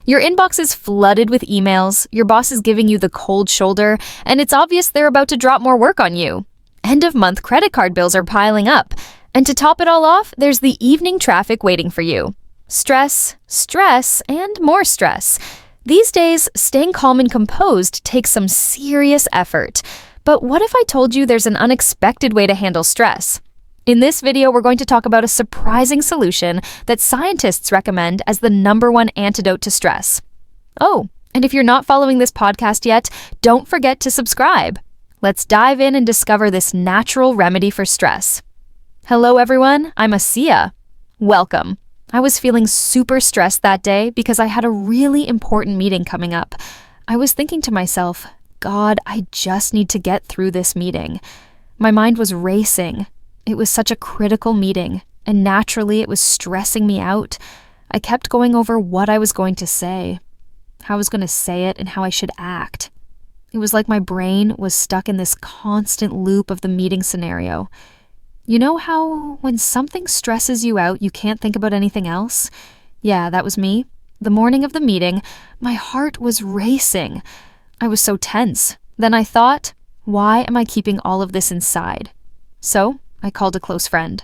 Your inbox is flooded with emails, your boss is giving you the cold shoulder, and it's obvious they're about to drop more work on you. End-of-month credit card bills are piling up, and to top it all off, there's the evening traffic waiting for you. Stress, stress, and more stress. These days, staying calm and composed takes some serious effort. But what if I told you there's an unexpected way to handle stress? In this video, we're going to talk about a surprising solution that scientists recommend as the #1 antidote to stress. Oh, and if you're not following this podcast yet, don't forget to subscribe. Let's dive in and discover this natural remedy for stress. Hello everyone, I'm Asiya. Welcome. I was feeling super stressed that day because I had a really important meeting coming up. I was thinking to myself, God, I just need to get through this meeting. My mind was racing. It was such a critical meeting, and naturally it was stressing me out. I kept going over what I was going to say, how I was going to say it, and how I should act. It was like my brain was stuck in this constant loop of the meeting scenario. You know how when something stresses you out, you can't think about anything else? Yeah, that was me. The morning of the meeting, my heart was racing. I was so tense. Then I thought, why am I keeping all of this inside? So I called a close friend.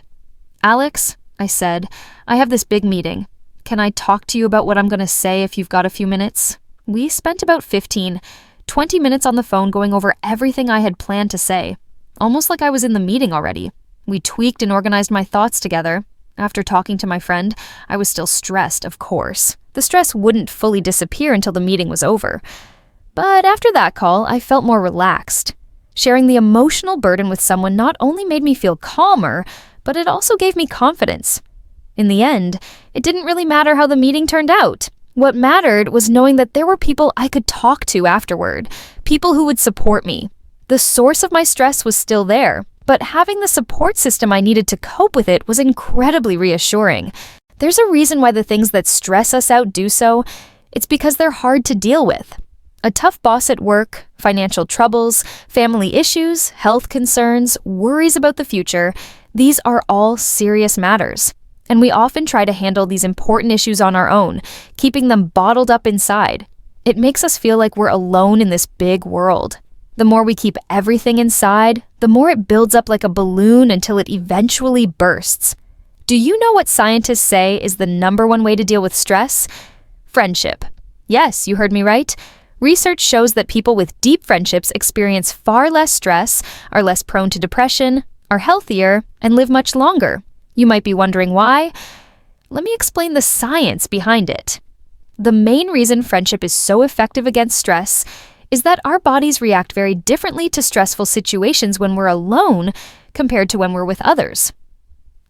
Alex, I said, I have this big meeting. Can I talk to you about what I'm going to say if you've got a few minutes? We spent about 20 minutes on the phone going over everything I had planned to say, almost like I was in the meeting already. We tweaked and organized my thoughts together. After talking to my friend, I was still stressed, of course. The stress wouldn't fully disappear until the meeting was over. But after that call, I felt more relaxed. Sharing the emotional burden with someone not only made me feel calmer, but it also gave me confidence. In the end, it didn't really matter how the meeting turned out. What mattered was knowing that there were people I could talk to afterward, people who would support me. The source of my stress was still there, but having the support system I needed to cope with it was incredibly reassuring. There's a reason why the things that stress us out do so. It's because they're hard to deal with. A tough boss at work, financial troubles, family issues, health concerns, worries about the future, these are all serious matters. And we often try to handle these important issues on our own, keeping them bottled up inside. It makes us feel like we're alone in this big world. The more we keep everything inside, the more it builds up like a balloon until it eventually bursts. Do you know what scientists say is the #1 way to deal with stress? Friendship. Yes, you heard me right. Research shows that people with deep friendships experience far less stress, are less prone to depression, are healthier, and live much longer. You might be wondering why. Let me explain the science behind it. The main reason friendship is so effective against stress is that our bodies react very differently to stressful situations when we're alone compared to when we're with others.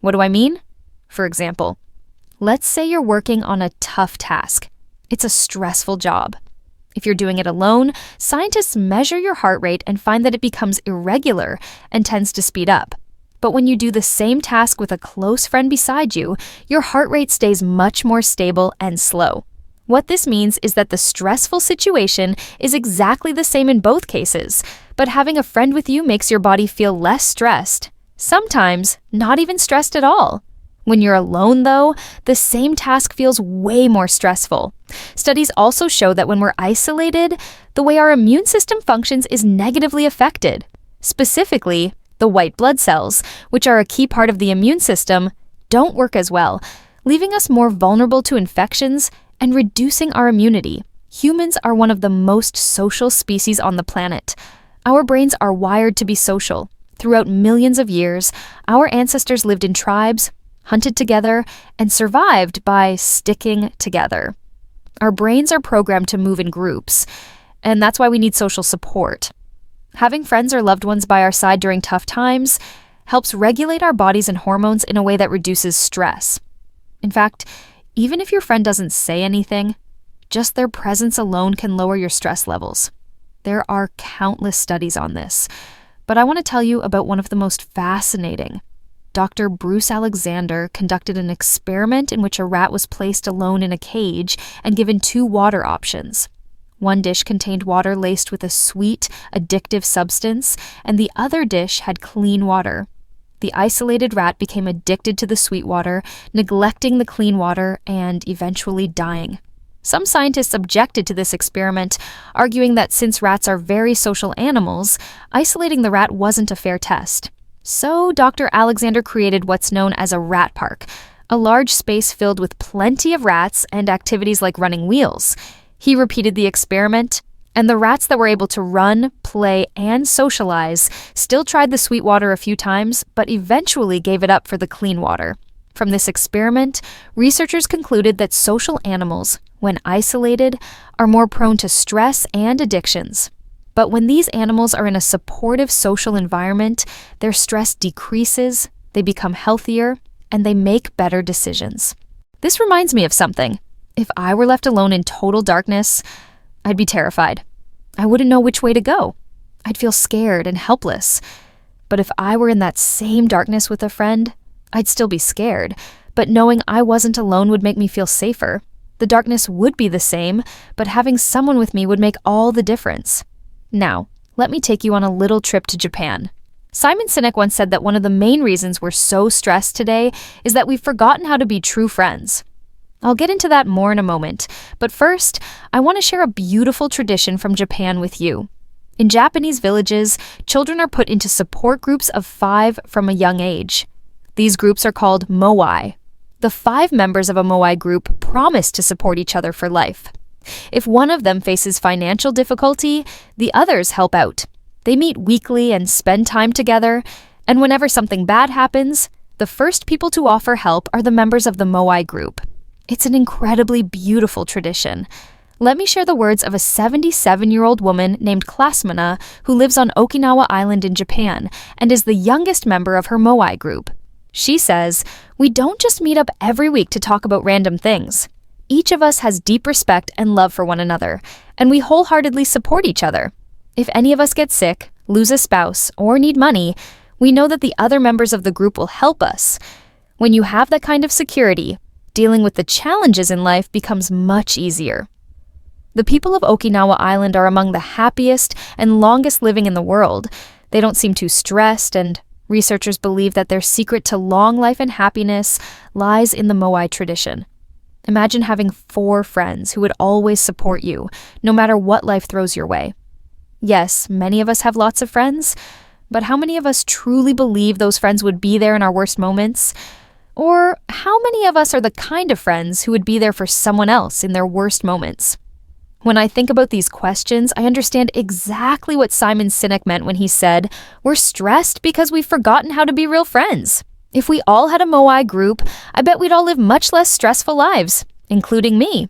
What do I mean? For example, let's say you're working on a tough task. It's a stressful job. If you're doing it alone, scientists measure your heart rate and find that it becomes irregular and tends to speed up. But when you do the same task with a close friend beside you, your heart rate stays much more stable and slow. What this means is that the stressful situation is exactly the same in both cases, but having a friend with you makes your body feel less stressed. Sometimes, not even stressed at all. When you're alone, though, the same task feels way more stressful. Studies also show that when we're isolated, the way our immune system functions is negatively affected. Specifically, the white blood cells, which are a key part of the immune system, don't work as well, leaving us more vulnerable to infections and reducing our immunity. Humans are one of the most social species on the planet. Our brains are wired to be social. Throughout millions of years, our ancestors lived in tribes, hunted together, and survived by sticking together. Our brains are programmed to move in groups, and that's why we need social support. Having friends or loved ones by our side during tough times helps regulate our bodies and hormones in a way that reduces stress. In fact, even if your friend doesn't say anything, just their presence alone can lower your stress levels. There are countless studies on this, but I want to tell you about one of the most fascinating. Dr. Bruce Alexander conducted an experiment in which a rat was placed alone in a cage and given 2 water options. One dish contained water laced with a sweet, addictive substance, and the other dish had clean water. The isolated rat became addicted to the sweet water, neglecting the clean water and eventually dying. Some scientists objected to this experiment, arguing that since rats are very social animals, isolating the rat wasn't a fair test. So Dr. Alexander created what's known as a rat park, a large space filled with plenty of rats and activities like running wheels. He repeated the experiment, and the rats that were able to run, play, and socialize still tried the sweet water a few times, but eventually gave it up for the clean water. From this experiment, researchers concluded that social animals, when isolated, are more prone to stress and addictions. But when these animals are in a supportive social environment, their stress decreases, they become healthier, and they make better decisions. This reminds me of something. If I were left alone in total darkness, I'd be terrified. I wouldn't know which way to go. I'd feel scared and helpless. But if I were in that same darkness with a friend, I'd still be scared, but knowing I wasn't alone would make me feel safer. The darkness would be the same, but having someone with me would make all the difference. Now, let me take you on a little trip to Japan. Simon Sinek once said that one of the main reasons we're so stressed today is that we've forgotten how to be true friends. I'll get into that more in a moment, but first, I want to share a beautiful tradition from Japan with you. In Japanese villages, children are put into support groups of 5 from a young age. These groups are called Moai. The 5 members of a Moai group promise to support each other for life. If one of them faces financial difficulty, the others help out. They meet weekly and spend time together, and whenever something bad happens, the first people to offer help are the members of the Moai group. It's an incredibly beautiful tradition. Let me share the words of a 77-year-old woman named Klasmana who lives on Okinawa Island in Japan and is the youngest member of her Moai group. She says, "We don't just meet up every week to talk about random things. Each of us has deep respect and love for one another, and we wholeheartedly support each other. If any of us get sick, lose a spouse, or need money, we know that the other members of the group will help us. When you have that kind of security, dealing with the challenges in life becomes much easier." The people of Okinawa Island are among the happiest and longest living in the world. They don't seem too stressed, and researchers believe that their secret to long life and happiness lies in the Moai tradition. Imagine having 4 friends who would always support you, no matter what life throws your way. Yes, many of us have lots of friends, but how many of us truly believe those friends would be there in our worst moments? Or how many of us are the kind of friends who would be there for someone else in their worst moments? When I think about these questions, I understand exactly what Simon Sinek meant when he said, "We're stressed because we've forgotten how to be real friends." If we all had a Moai group, I bet we'd all live much less stressful lives, including me.